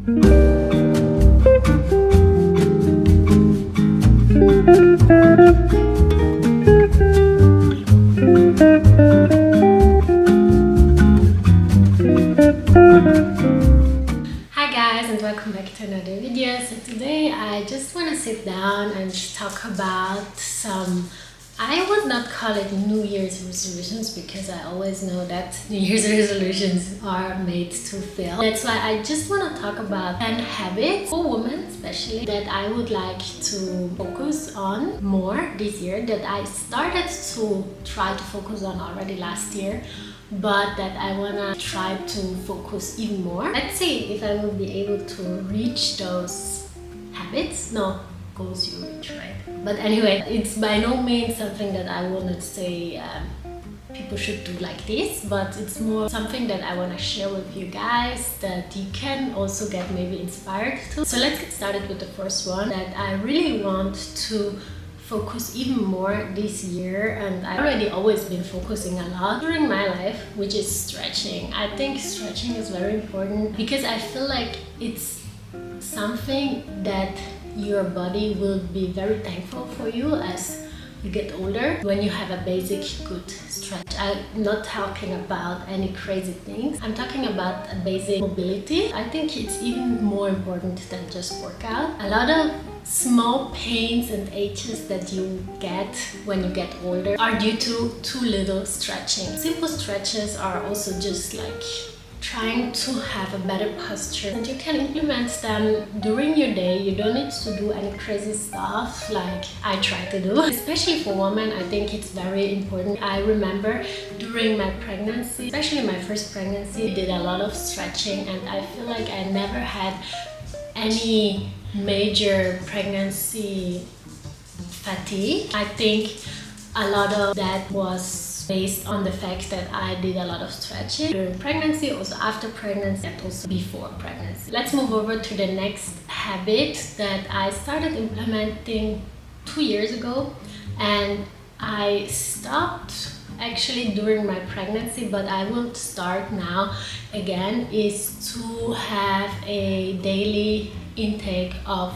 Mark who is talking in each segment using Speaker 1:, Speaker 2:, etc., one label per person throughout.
Speaker 1: Hi guys, and welcome back to another video. So today I just want to sit down and talk about some, I would not call it New Year's resolutions, because I always know that New Year's resolutions are made to fail. That's why I just want to talk about 10 habits for women especially that I would like to focus on more this year, that I started to try to focus on already last year, but that I wanna try to focus even more. Let's see if I will be able to reach those habits. No, goals you reach, right? But anyway, it's by no means something that I wanna say people should do like this, but it's more something that I want to share with you guys that you can also get maybe inspired to. So let's get started with the first one, that I really want to focus even more this year, and I've already always been focusing a lot during my life, which is stretching. I think stretching is very important because I feel like it's something that your body will be very thankful for you as you get older when you have a basic good stretch. I'm not talking about any crazy things. I'm talking about a basic mobility. I think it's even more important than just workout. A lot of small pains and aches that you get when you get older are due to too little stretching. Simple stretches are also just like trying to have a better posture, and you can implement them during your day. You don't need to do any crazy stuff like I try to do. Especially for women, I think it's very important. I remember during my pregnancy, especially my first pregnancy, I did a lot of stretching, and I feel like I never had any major pregnancy fatigue. I think a lot of that was based on the fact that I did a lot of stretching during pregnancy, also after pregnancy, and also before pregnancy. Let's move over to the next habit that I started implementing 2 years ago, and I stopped actually during my pregnancy, but I will start now again, is to have a daily intake of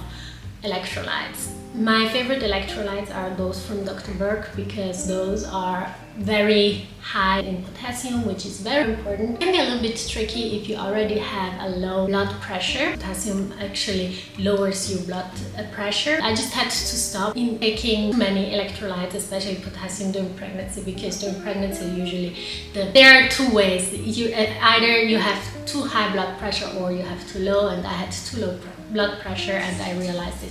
Speaker 1: electrolytes. My favorite electrolytes are those from Dr. Berg, because those are very high in potassium, which is very important. It can be a little bit tricky if you already have a low blood pressure. Potassium actually lowers your blood pressure. I just had to stop in taking too many electrolytes, especially potassium, during pregnancy, because during pregnancy usually there are two ways. Either you have too high blood pressure or you have too low, and I had too low blood pressure, and I realized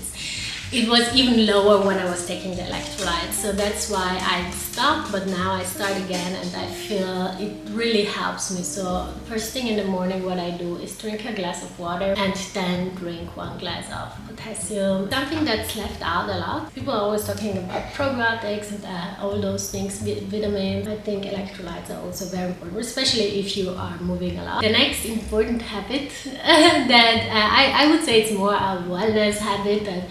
Speaker 1: it was even lower when I was taking the electrolytes. So that's why I stopped, but now I start again, and I feel it really helps me. So first thing in the morning, what I do is drink a glass of water and then drink 1 glass of potassium. Something that's left out a lot. People are always talking about probiotics and all those things, vitamins. I think electrolytes are also very important, especially if you are moving a lot. The next important habit that I would say it's more a wellness habit that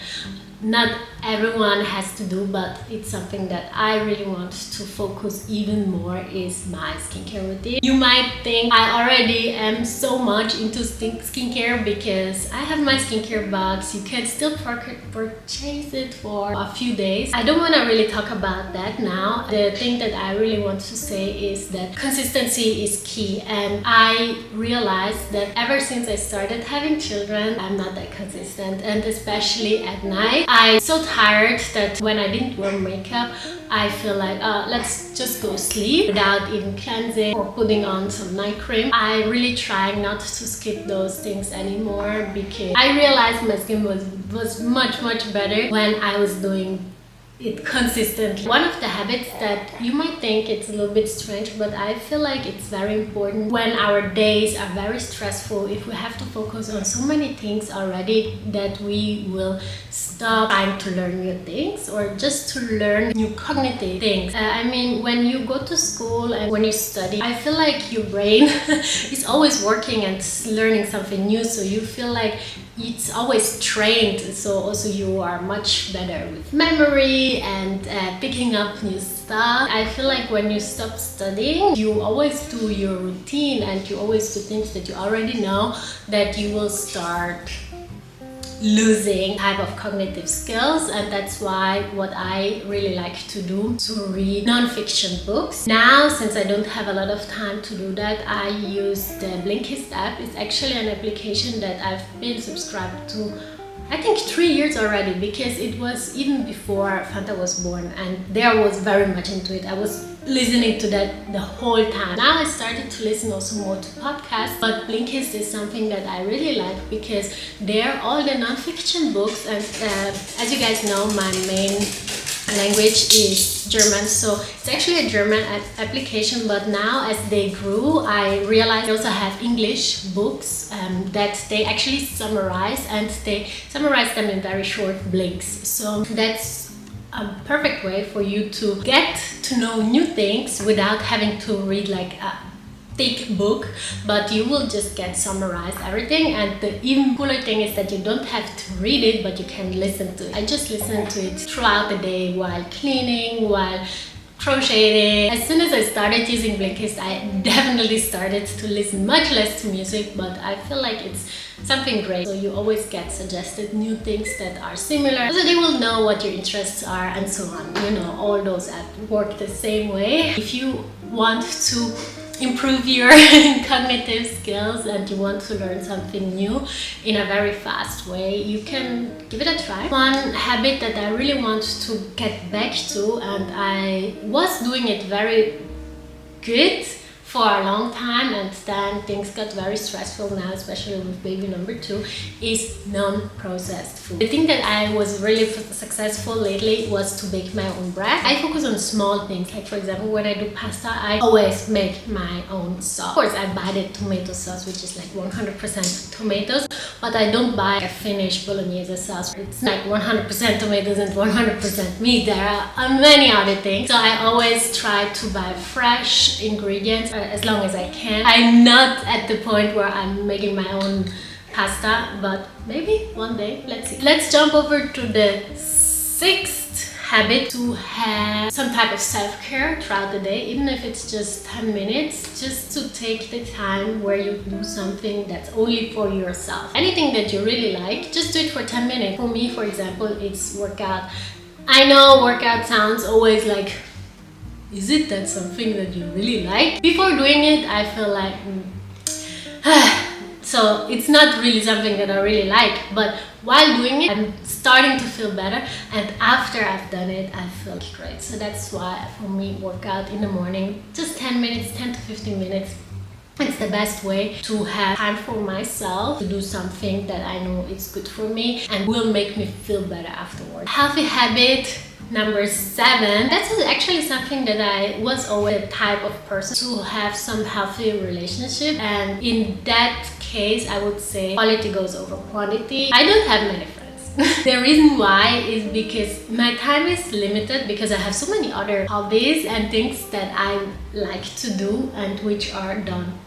Speaker 1: not everyone has to do, but it's something that I really want to focus even more, is my skincare routine. You might think I already am so much into skincare because I have my skincare box. You can still purchase it for a few days. I don't want to really talk about that now. The thing that I really want to say is that consistency is key, and I realized that ever since I started having children, I'm not that consistent, and especially at night. I'm so tired that when I didn't wear makeup, I feel like let's just go sleep without even cleansing or putting on some night cream. I really try not to skip those things anymore, because I realized my skin was much better when I was doing it consistently. One of the habits that you might think it's a little bit strange, but I feel like it's very important when our days are very stressful, if we have to focus on so many things already, that we will stop trying to learn new things or just to learn new cognitive things. I mean, when you go to school and when you study, I feel like your brain is always working and learning something new, so you feel like it's always trained, so also you are much better with memory study and picking up new stuff. I feel like when you stop studying, you always do your routine and you always do things that you already know, that you will start losing type of cognitive skills. And that's why what I really like to do, to read non-fiction books. Now, since I don't have a lot of time to do that, I use the Blinkist app. It's actually an application that I've been subscribed to I think 3 years already, because it was even before Fanta was born and there was very much into it. I was listening to that the whole time. Now I started to listen also more to podcasts, but Blinkist is something that I really like because there all the non-fiction books, and as you guys know, my main language is German, so it's actually a German application. But now as they grew, I realized they also have English books that they actually summarize, and they summarize them in very short blinks. So that's a perfect way for you to get to know new things without having to read like a thick book, but you will just get summarized everything. And the even cooler thing is that you don't have to read it, but you can listen to it. I just listen to it throughout the day, while cleaning, while crocheting. As soon as I started using Blinkist, I definitely started to listen much less to music, but I feel like it's something great. So you always get suggested new things that are similar, so they will know what your interests are and so on. You know, all those apps work the same way. If you want to improve your cognitive skills and you want to learn something new in a very fast way, you can give it a try. One habit that I really want to get back to, and I was doing it very good for a long time, and then things got very stressful now, especially with baby number 2, is non-processed food. The thing that I was really successful lately was to bake my own bread. I focus on small things, like for example, when I do pasta, I always make my own sauce. Of course, I buy the tomato sauce, which is like 100% tomatoes, but I don't buy a finished bolognese sauce. It's like 100% tomatoes and 100% meat. There are many other things. So I always try to buy fresh ingredients as long as I can. I'm not at the point where I'm making my own pasta, but maybe one day, let's see. Let's jump over to the 6th habit: to have some type of self-care throughout the day, even if it's just 10 minutes, just to take the time where you do something that's only for yourself. Anything that you really like, just do it for 10 minutes. For me, for example, it's workout. I know workout sounds always like, is it that something that you really like? Before doing it, I feel like so it's not really something that I really like, but while doing it, I'm starting to feel better, and after I've done it, I feel great. So that's why for me, workout in the morning, just 10 minutes, 10 to 15 minutes, it's the best way to have time for myself, to do something that I know is good for me and will make me feel better afterwards. Healthy habit number 7. That's actually something that I was always the type of person to have some healthy relationship, and in that case I would say quality goes over quantity. I don't have many friends. The reason why is because my time is limited, because I have so many other hobbies and things that I like to do and which are done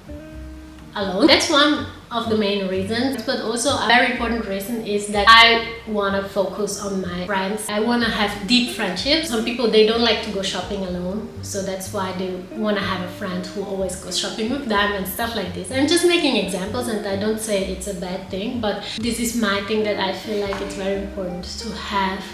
Speaker 1: alone. That's one of the main reasons, but also a very important reason is that I want to focus on my friends. I want to have deep friendships. Some people, they don't like to go shopping alone, so that's why they want to have a friend who always goes shopping with them and stuff like this. I'm just making examples, and I don't say it's a bad thing, but this is my thing that I feel like it's very important to have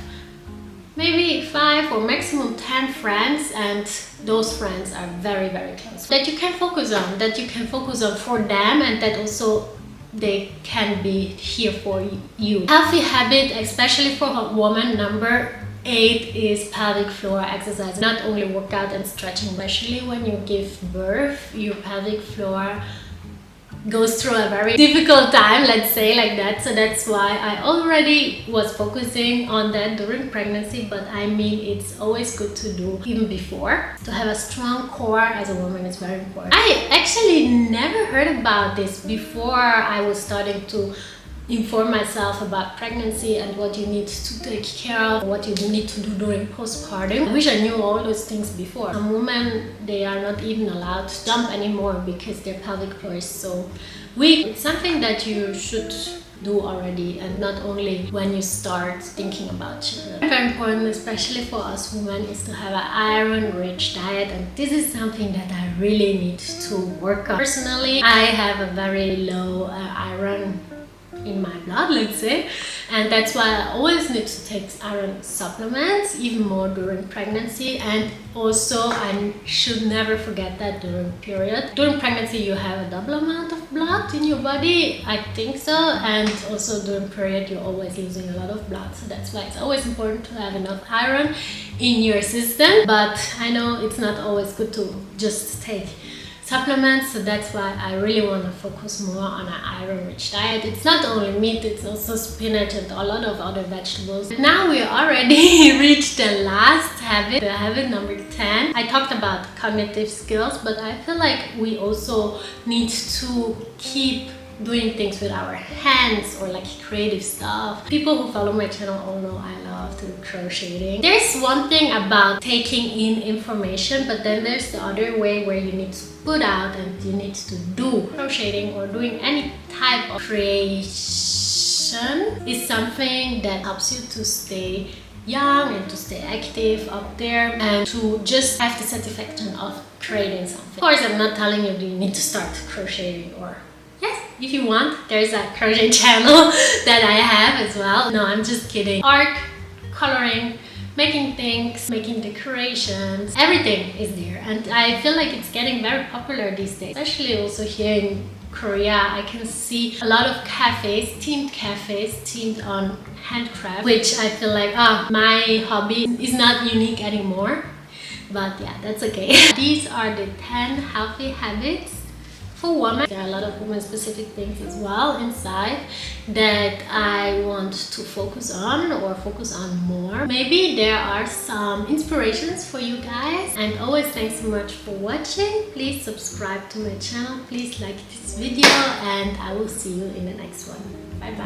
Speaker 1: maybe 5 or maximum 10 friends, and those friends are very, very close, that you can focus on, for them, and that also they can be here for you. Healthy habit, especially for a woman, number 8 is pelvic floor exercise. Not only workout and stretching, especially when you give birth, your pelvic floor goes through a very difficult time, let's say like that. So that's why I already was focusing on that during pregnancy, but I mean, it's always good to do even before. To have a strong core as a woman is very important. I actually never heard about this before I was starting to inform myself about pregnancy and what you need to take care of, what you need to do during postpartum. I wish I knew all those things before. Some women, they are not even allowed to jump anymore because their pelvic floor is so weak. It's something that you should do already, and not only when you start thinking about children. Very important, especially for us women, is to have an iron-rich diet, and this is something that I really need to work on. Personally, I have a very low iron in my blood, let's say, and that's why I always need to take iron supplements, even more during pregnancy. And also I should never forget that during period. During pregnancy you have a double amount of blood in your body, I think so, and also during period you're always losing a lot of blood, so that's why it's always important to have enough iron in your system. But I know it's not always good to just take supplements, so that's why I really want to focus more on an iron-rich diet. It's not only meat, it's also spinach and a lot of other vegetables. Now we already reached the last habit, the habit number 10. I talked about cognitive skills, but I feel like we also need to keep doing things with our hands, or like creative stuff. People who follow my channel all know I love to do crocheting. There's one thing about taking in information, but then there's the other way where you need to put out and you need to do. Crocheting or doing any type of creation is something that helps you to stay young and to stay active up there, and to just have the satisfaction of creating something. Of course, I'm not telling you you need to start crocheting, or yes, if you want, there's a crochet channel that I have as well. No, I'm just kidding. Art, coloring, making things, making decorations, everything is there, and I feel like it's getting very popular these days, especially also here in Korea. I can see a lot of cafes, themed on handcraft, which I feel like, my hobby is not unique anymore, but yeah, that's okay. These are the 10 healthy habits for women. There are a lot of women-specific things as well inside that I want to focus on, or focus on more. Maybe there are some inspirations for you guys. And always, thanks so much for watching. Please subscribe to my channel, please like this video, and I will see you in the next one. Bye bye.